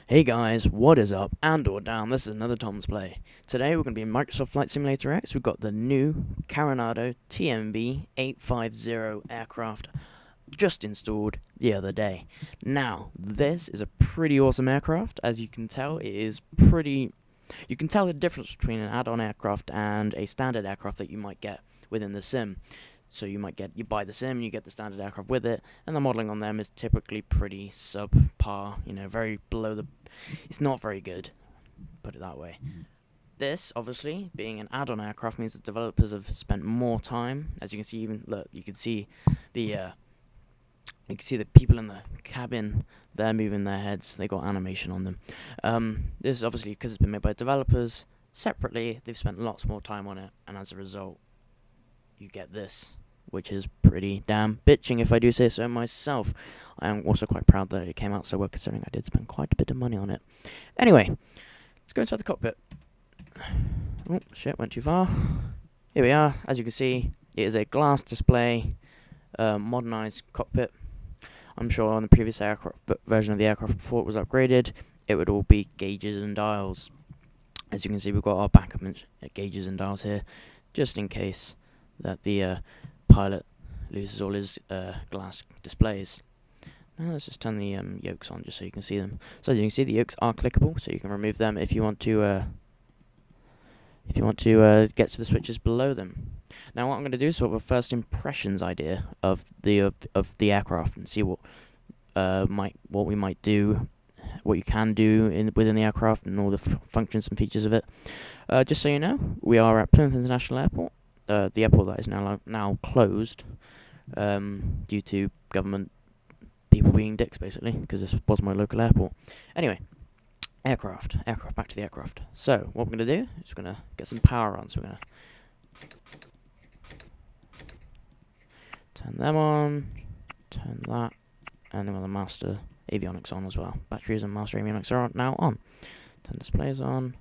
Hey guys, what is up? And or down, this is another Tom's Play. Today we're going to be in Microsoft Flight Simulator X. We've got the new Carenado TBM 850 aircraft just installed the other day. Now, this is a pretty awesome aircraft. As you can tell, it is pretty... You can tell the difference between an add-on aircraft and a standard aircraft that you might get within the sim. So you buy the sim, you get the standard aircraft with it, and the modelling on them is typically pretty subpar, very below the... It's not very good, put it that way. This, obviously, being an add-on aircraft, means that developers have spent more time. As you can see, you can see the people in the cabin, they're moving their heads, they got animation on them. This is obviously because it's been made by developers. Separately, they've spent lots more time on it, and as a result, you get this, which is pretty damn bitching, if I do say so myself. I am also quite proud that it came out so well, considering I did spend quite a bit of money on it. Anyway, let's go inside the cockpit. Oh, shit, went too far. Here we are. As you can see, it is a glass display, modernized cockpit. I'm sure on the previous version of the aircraft before it was upgraded, it would all be gauges and dials. As you can see, we've got our backup gauges and dials here, just in case that the pilot loses all his glass displays. Now let's just turn the yokes on just so you can see them. So as you can see, the yokes are clickable, so you can remove them if you want to get to the switches below them. Now what I'm going to do is sort of a first impressions idea of the aircraft and see what we might do, what you can do within the aircraft and all the functions and features of it. Just so you know, we are at Plymouth International Airport. The airport that is now closed due to government people being dicks, basically, because this was my local airport. Anyway, aircraft, back to the aircraft. So what we're going to do is we're going to get some power on. So we're going to turn them on, turn that, and then with the master avionics on as well. Batteries and master avionics are now on. Turn displays on.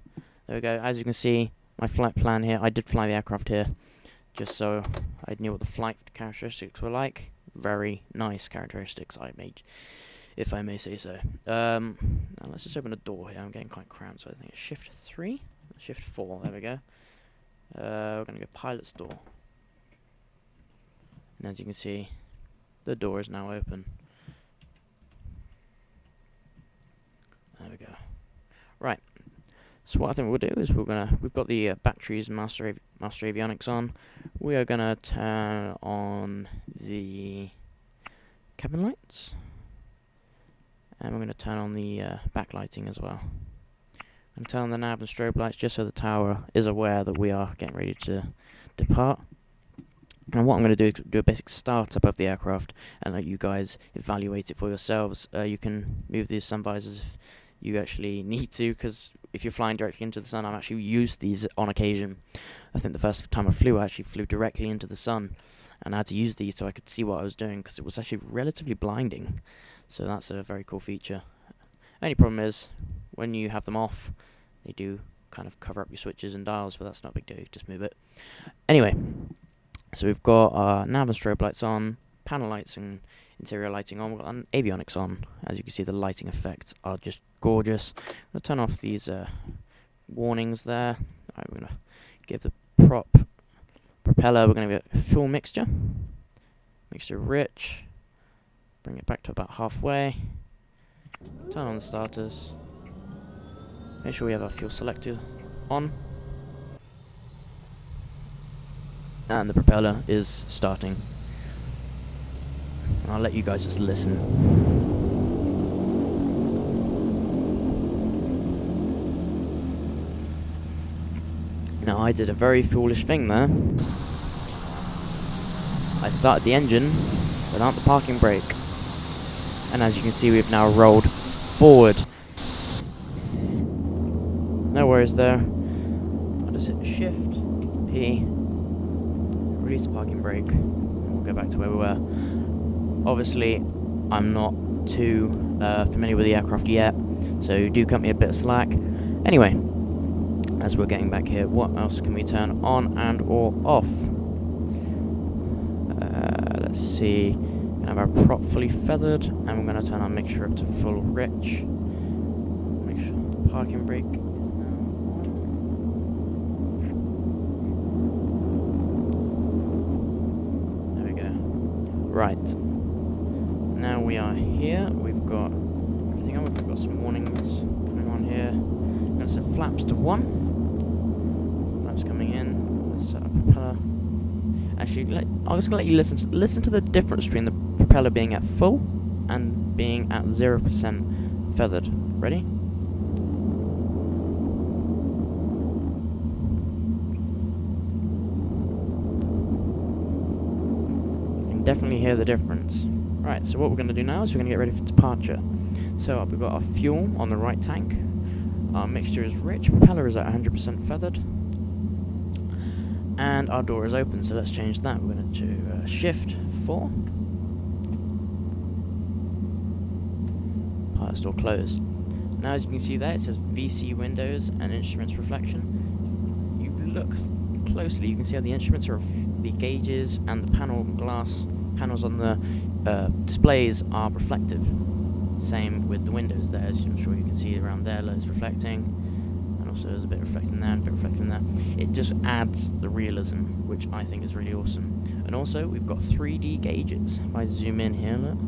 There we go. As you can see, my flight plan here, I did fly the aircraft here just so I knew what the flight characteristics were like. Very nice characteristics I made, if I may say so. Now let's just open a door here. I'm getting quite cramped, so I think it's shift 3? Shift 4, there we go. We're going to go pilot's door. And as you can see, the door is now open. There we go. Right. So what I think we'll do is we've got the batteries and master avionics on. We are gonna turn on the cabin lights, and we're gonna turn on the backlighting as well. I'm turn on the nav and strobe lights just so the tower is aware that we are getting ready to depart. And what I'm going to do is do a basic startup of the aircraft and let you guys evaluate it for yourselves. You can move these sun visors if you actually need to, because if you're flying directly into the sun, I've actually used these on occasion. I think the first time I actually flew directly into the sun, and I had to use these so I could see what I was doing, because it was actually relatively blinding. So that's a very cool feature. Only problem is, when you have them off, they do kind of cover up your switches and dials, but that's not a big deal, just move it. Anyway, so we've got our nav and strobe lights on, panel lights and interior lighting on, we've got avionics on. As you can see, the lighting effects are just gorgeous. I'm going to turn off these warnings there. Alright, we're going to give the propeller, we're going to get fuel mixture rich, bring it back to about halfway, turn on the starters, make sure we have our fuel selector on, and the propeller is starting. I'll let you guys just listen. Now I did a very foolish thing there. I started the engine without the parking brake, and as you can see, we've now rolled forward. No worries there. I'll just hit Shift P, release the parking brake, and we'll go back to where we were. Obviously, I'm not too familiar with the aircraft yet, so do cut me a bit of slack. Anyway, as we're getting back here, what else can we turn on and or off? Let's see. We're going to have our prop fully feathered, and we're going to turn our mixture up to full rich. parking brake. There we go. Right. Now we are here. We've got everything on. We've got some warnings coming on here. I'm going to set flaps to 1. Flaps coming in. Let's set up propeller. Actually, I'm just going to let you listen to the difference between the propeller being at full and being at 0% feathered. Ready? You can definitely hear the difference. Right, so what we're going to do now is we're going to get ready for departure. So we've got our fuel on the right tank. Our mixture is rich. Propeller is at 100% feathered. And our door is open, so let's change that. We're going to shift 4. Pilot's door closed. Now as you can see there, it says VC windows and instruments reflection. You look closely, you can see how the instruments are, the gauges and the panels on the displays are reflective. Same with the windows there, as I'm sure you can see around there, it's reflecting. And also there's a bit reflecting there and a bit reflecting there. It just adds the realism, which I think is really awesome. And also, we've got 3D gauges. If I zoom in here, look.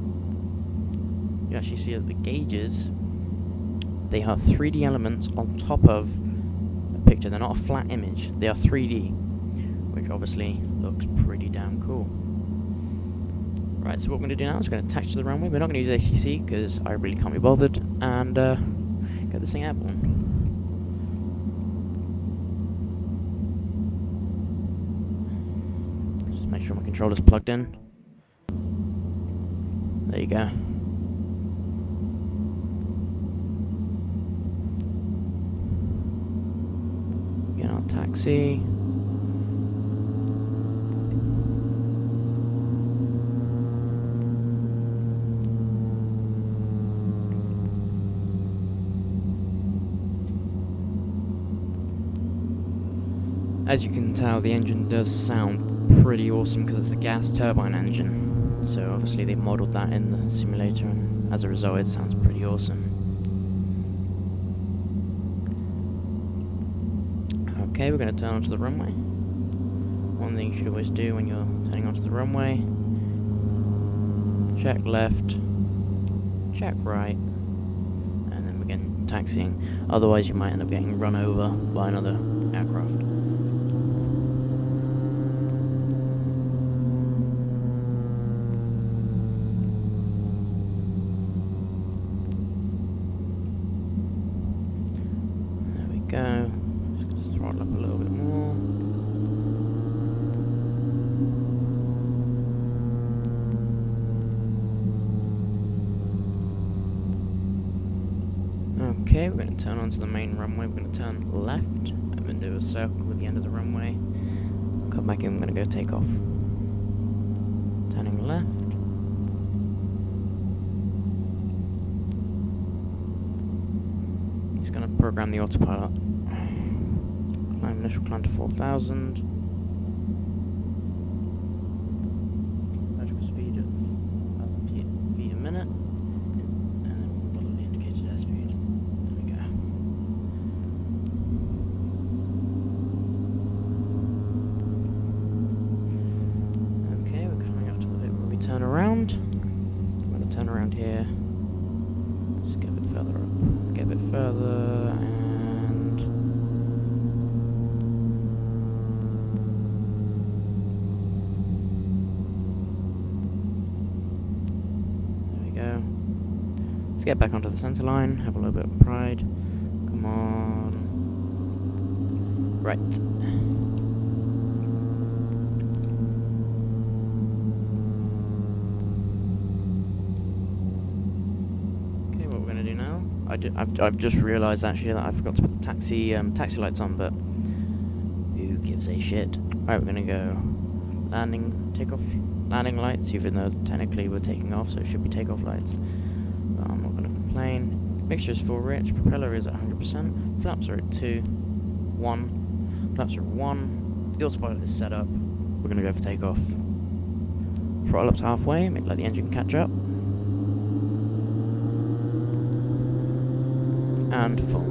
You actually see that the gauges, they are 3D elements on top of a picture. They're not a flat image, they are 3D, which obviously looks pretty damn cool. Right, so what we're going to do now is we're going to attach to the runway. We're not going to use ACC because I really can't be bothered, and get this thing airborne. Just make sure my controller's plugged in. There you go. Get our taxi. As you can tell, the engine does sound pretty awesome because it's a gas turbine engine. So obviously they modelled that in the simulator, and as a result it sounds pretty awesome. Okay, we're going to turn onto the runway. One thing you should always do when you're turning onto the runway: check left, check right, and then begin taxiing. Otherwise you might end up getting run over by another aircraft. Go. Just throttle up a little bit more. Okay, we're going to turn onto the main runway. We're going to turn left and then do a circle with the end of the runway. Come back in, we're going to go take off. Turning left. Going to program the autopilot. Initial climb to 4,000. Vertical speed of 1,000 feet a minute. And then we'll follow the indicated airspeed. There we go. Okay, we're coming up to the bit where we turn around. I'm going to turn around here. Just get a bit further up. Get a bit further, and there we go. Let's get back onto the center line, have a little bit of pride. Come on. Right. I've just realised actually that I forgot to put the taxi lights on, but who gives a shit? Right, we're gonna go landing lights, even though technically we're taking off, so it should be takeoff lights. But I'm not gonna complain. Mixture is full rich, propeller is at 100%, flaps are at 2, 1, flaps are at 1, the autopilot is set up, we're gonna go for takeoff. Throttle up to halfway, let the engine catch up. And full.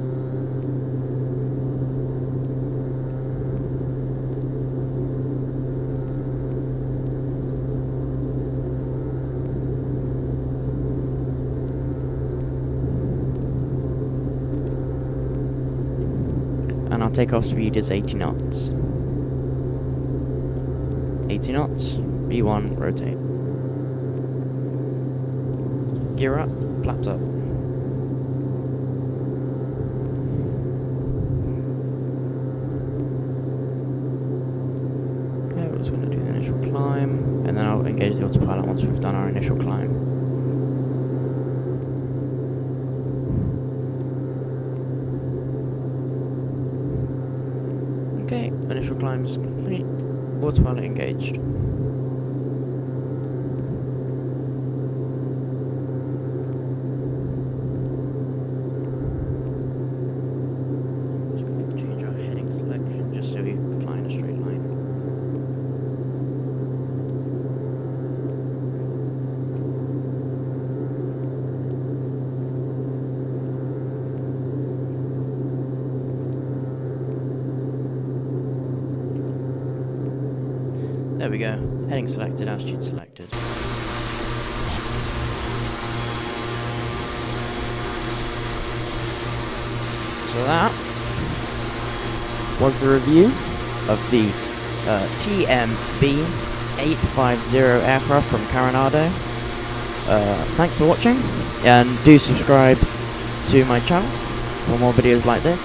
takeoff speed is 80 knots. 80 knots. B1, rotate. Gear up, flaps up. Okay, we're just going to do the initial climb, and then I'll engage the autopilot once we've done our initial climb. Okay, initial climb is complete. Autopilot engaged. Just going to change our heading selection just so we can fly in a straight line. There we go. Heading selected, altitude selected. So that was the review of the TMB 850 aircraft from Carenado. Thanks for watching, and do subscribe to my channel for more videos like this.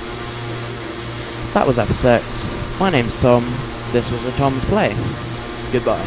That was FSX. My name's Tom. This was a Tom's Play. Goodbye.